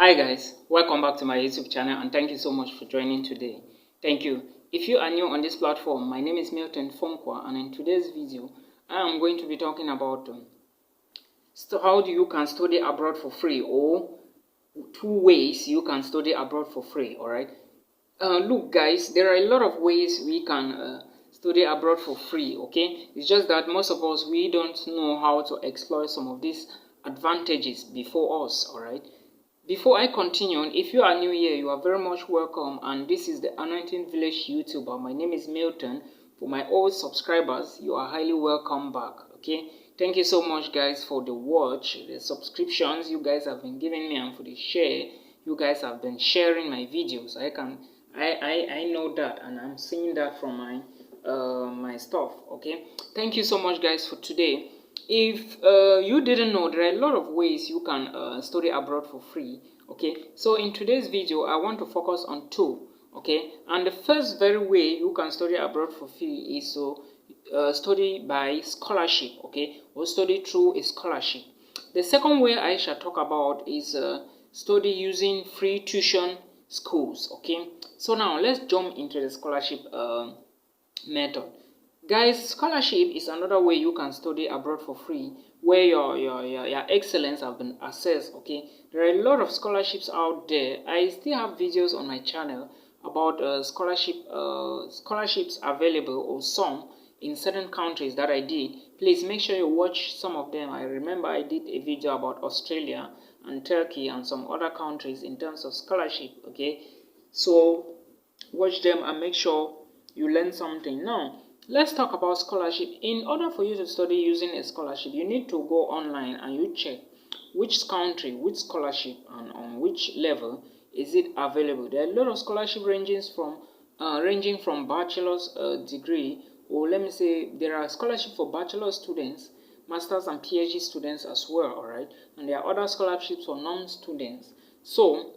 Hi guys, welcome back to my YouTube channel and thank you so much for joining today. Thank you. If you are new on this platform, my name is Milton Fonkwa and in today's video, I am going to be talking about how you can study abroad for free, or 2 ways you can study abroad for free, alright? Look guys, there are a lot of ways we can study abroad for free, okay? It's just that most of us, we don't know how to exploit some of these advantages before us, alright? Before I continue, if you are new here, you are very much welcome, and this is the Anointing Village YouTuber. My name is Milton. For my old subscribers, you are highly welcome back, okay? Thank you so much guys for the watch, the subscriptions you guys have been giving me, and for the share. You guys have been sharing my videos. I know that, and I'm seeing that from my stuff, okay? Thank you so much guys for today. If you didn't know, there are a lot of ways you can study abroad for free, okay? So in today's video, I want to focus on 2, okay? And the first very way you can study abroad for free is to study by scholarship, okay? Or study through a scholarship. The second way I shall talk about is study using free tuition schools, okay? So now let's jump into the scholarship method. Guys, scholarship is another way you can study abroad for free, where your excellence have been assessed, okay? There are a lot of scholarships out there. I still have videos on my channel about scholarships available, or some in certain countries that I did. Please make sure you watch some of them. I remember I did a video about Australia and Turkey and some other countries in terms of scholarship, okay? So watch them and make sure you learn something. Now let's talk about scholarship. In order for you to study using a scholarship, you need to go online and you check which country, which scholarship, and on which level is it available. There are a lot of scholarship ranging from bachelor's degree, or let me say there are scholarships for bachelor students, masters and PhD students as well, alright? And there are other scholarships for non-students. So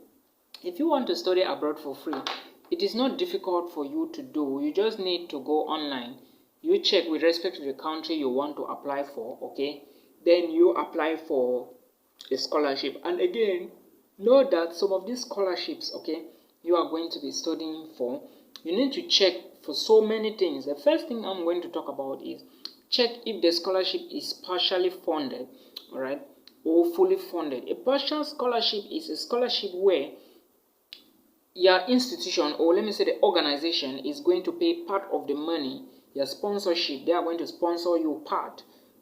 if you want to study abroad for free, it is not difficult for you to do. You just need to go online. You check with respect to the country you want to apply for, okay? Then you apply for a scholarship. And again, know that some of these scholarships, okay, you are going to be studying for, you need to check for so many things. The first thing I'm going to talk about is check if the scholarship is partially funded, all right, or fully funded. A partial scholarship is a scholarship where your institution, or let me say the organization, is going to pay part of the money. Your sponsorship, they are going to sponsor you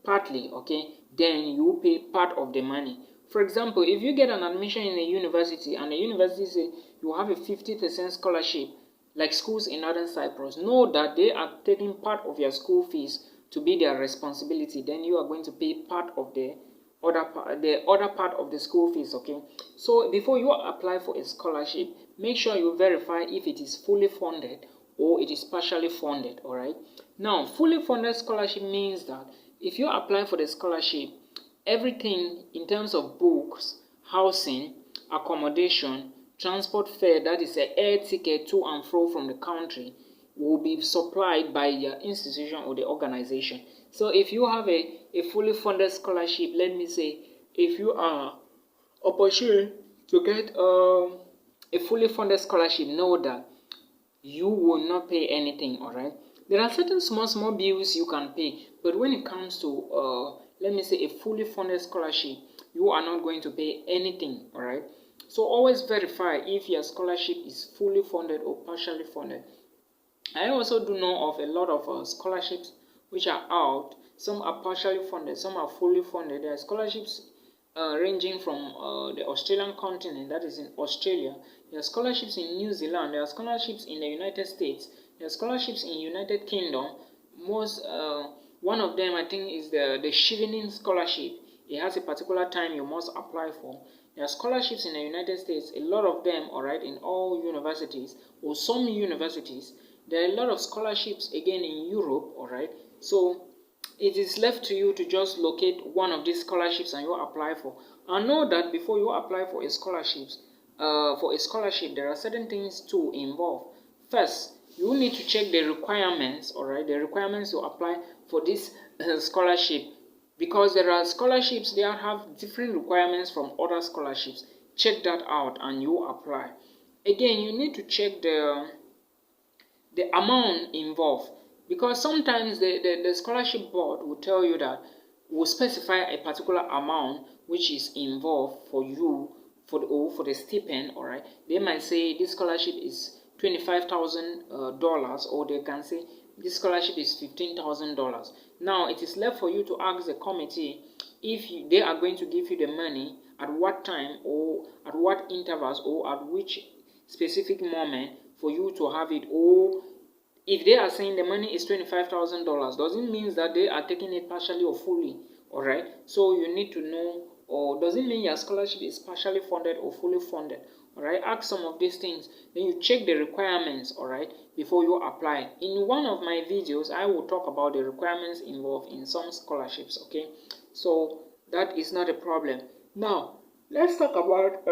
partly, okay? Then you pay part of the money. For example, if you get an admission in a university and the university say you have a 50% scholarship, like schools in Northern Cyprus, know that they are taking part of your school fees to be their responsibility. Then you are going to pay part of the other part of the school fees, okay? So before you apply for a scholarship, make sure you verify if it is fully funded or it is partially funded, all right? Now, fully funded scholarship means that if you apply for the scholarship, everything in terms of books, housing, accommodation, transport fare, that is an air ticket to and fro from the country, will be supplied by your institution or the organization. So if you have a fully funded scholarship, let me say, if you are opportune to get a fully funded scholarship, know that you will not pay anything, all right? There are certain small bills you can pay, but when it comes to let me say a fully funded scholarship, you are not going to pay anything, all right? So always verify if your scholarship is fully funded or partially funded. I also do know of a lot of scholarships which are out. Some are partially funded, some are fully funded. There are scholarships ranging from the Australian continent, that is in Australia. There are scholarships in New Zealand. There are scholarships in the United States. There are scholarships in United Kingdom. One of them, I think, is the Chevening scholarship. It has a particular time you must apply for. There are scholarships in the United States, a lot of them, all right, in all universities or some universities. There are a lot of scholarships again in Europe, all right? So it is left to you to just locate one of these scholarships and you apply for. And know that before you apply for a scholarship, there are certain things to involve. First, you need to check the requirements, all right? The requirements to apply for this scholarship, because there are scholarships that have different requirements from other scholarships. check that out and you apply. Again, you need to check the amount involved, because sometimes the scholarship board will tell you that will specify a particular amount which is involved for you for the stipend. All right, they might say this scholarship is $25,000, or they can say this scholarship is $15,000. Now it is left for you to ask the committee if they are going to give you the money at what time, or at what intervals, or at which specific moment for you to have it. Or if they are saying the money is $25,000, doesn't mean that they are taking it partially or fully. All right, so you need to know, or doesn't mean your scholarship is partially funded or fully funded. All right, ask some of these things, then you check the requirements, all right, before you apply. In one of my videos, I will talk about the requirements involved in some scholarships. Okay, so that is not a problem. Now let's talk about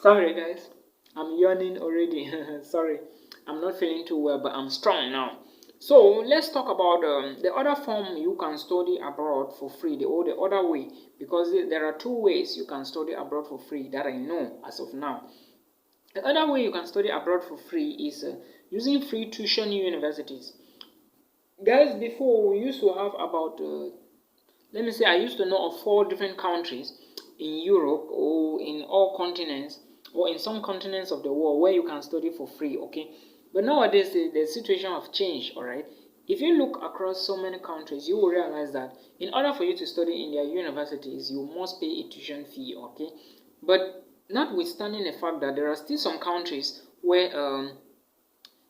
sorry guys, I'm yawning already. Sorry, I'm not feeling too well, but I'm strong now. So let's talk about the other form you can study abroad for free, the other way, because there are two ways you can study abroad for free that I know as of now. The other way you can study abroad for free is using free tuition universities. Guys, before we used to have about, let me say, I used to know of 4 different countries in Europe, or in all continents, or in some continents of the world where you can study for free. Okay, but nowadays the situation have changed. All right, if you look across so many countries, you will realize that in order for you to study in their universities, you must pay a tuition fee. Okay, but notwithstanding the fact that there are still some countries where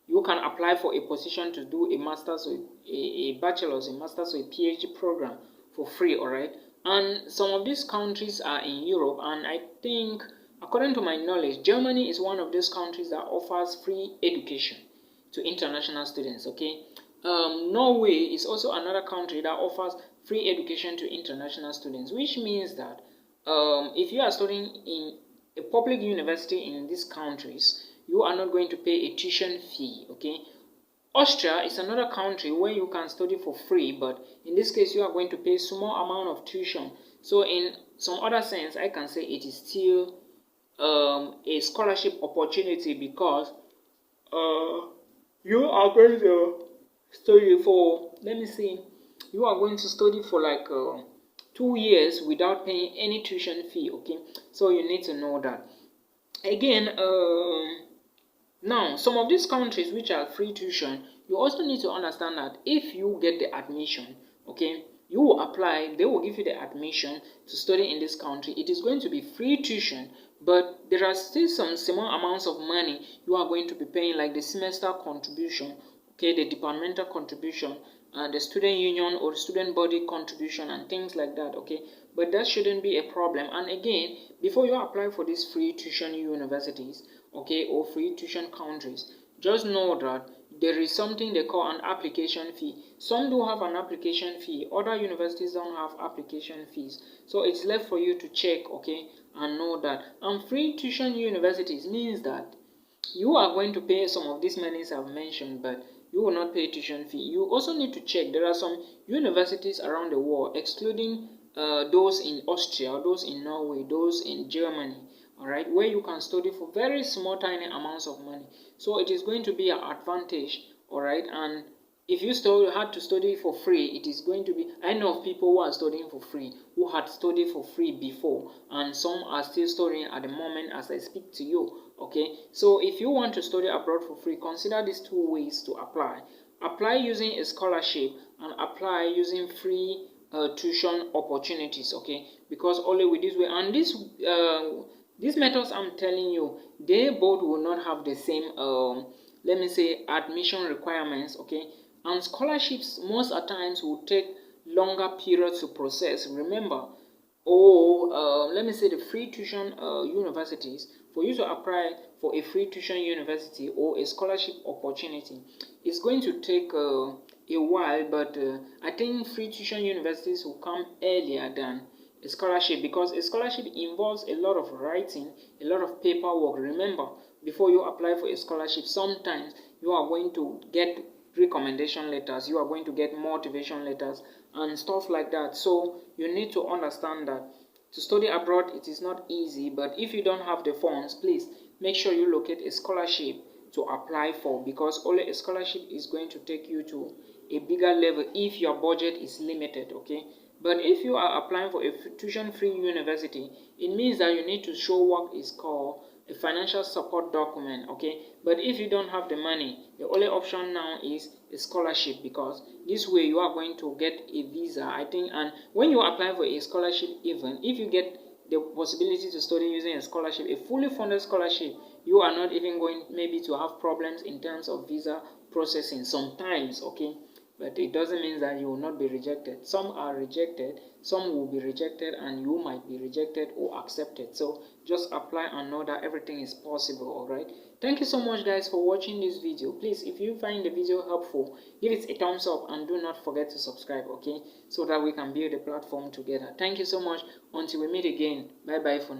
you can apply for a position to do a master's, or a bachelor's, a master's, or a PhD program for free. All right, and some of these countries are in Europe, and I think, according to my knowledge, Germany is one of those countries that offers free education to international students. Okay, Norway is also another country that offers free education to international students, which means that if you are studying in a public university in these countries, you are not going to pay a tuition fee. Okay, Austria is another country where you can study for free, but in this case you are going to pay small amount of tuition. So in some other sense, I can say it is still a scholarship opportunity, because you are going to study for, let me see, you are going to study for like 2 years without paying any tuition fee. Okay, so you need to know that. Again, now some of these countries which are free tuition, you also need to understand that if you get the admission, okay, you will apply, they will give you the admission to study in this country. It is going to be free tuition, but there are still some small amounts of money you are going to be paying, like the semester contribution, okay, the departmental contribution, the student union or student body contribution, and things like that. Okay, but that shouldn't be a problem. And again, before you apply for these free tuition universities, okay, or free tuition countries, just know that there is something they call an application fee. Some do have an application fee, other universities don't have application fees, so it's left for you to check, okay, and know that. And free tuition universities means that you are going to pay some of these monies I've mentioned, but you will not pay tuition fee. You also need to check, there are some universities around the world, excluding those in Austria, those in Norway, those in Germany, all right, where you can study for very small tiny amounts of money. So it is going to be an advantage, all right. And if you still had to study for free, it is going to be, I know of people who are studying for free, who had studied for free before, and some are still studying at the moment as I speak to you. Okay, so if you want to study abroad for free, consider these 2 ways to apply. Apply using a scholarship, and apply using free tuition opportunities. Okay, because only with this way, and these methods I'm telling you, they both will not have the same let me say admission requirements. Okay, and scholarships most at times will take longer periods to process. Remember, or let me say the free tuition universities, for you to apply for a free tuition university or a scholarship opportunity, it's going to take a while, but I think free tuition universities will come earlier than a scholarship, because a scholarship involves a lot of writing, a lot of paperwork. Remember, before you apply for a scholarship, sometimes you are going to get recommendation letters, you are going to get motivation letters and stuff like that. So you need to understand that To study abroad, it is not easy, but if you don't have the funds, please make sure you locate a scholarship to apply for, because only a scholarship is going to take you to a bigger level if your budget is limited, okay? But if you are applying for a tuition-free university, it means that you need to show what is called a financial support document, okay? But if you don't have the money, the only option now is a scholarship, because this way you are going to get a visa, I think. And when you apply for a scholarship, even if you get the possibility to study using a scholarship, a fully funded scholarship, you are not even going maybe to have problems in terms of visa processing sometimes, okay? But it doesn't mean that you will not be rejected. Some are rejected, some will be rejected, and you might be rejected or accepted. So just apply and know that everything is possible, alright? Thank you so much, guys, for watching this video. Please, if you find the video helpful, give it a thumbs up and do not forget to subscribe, okay? So that we can build a platform together. Thank you so much. Until we meet again, bye bye for now.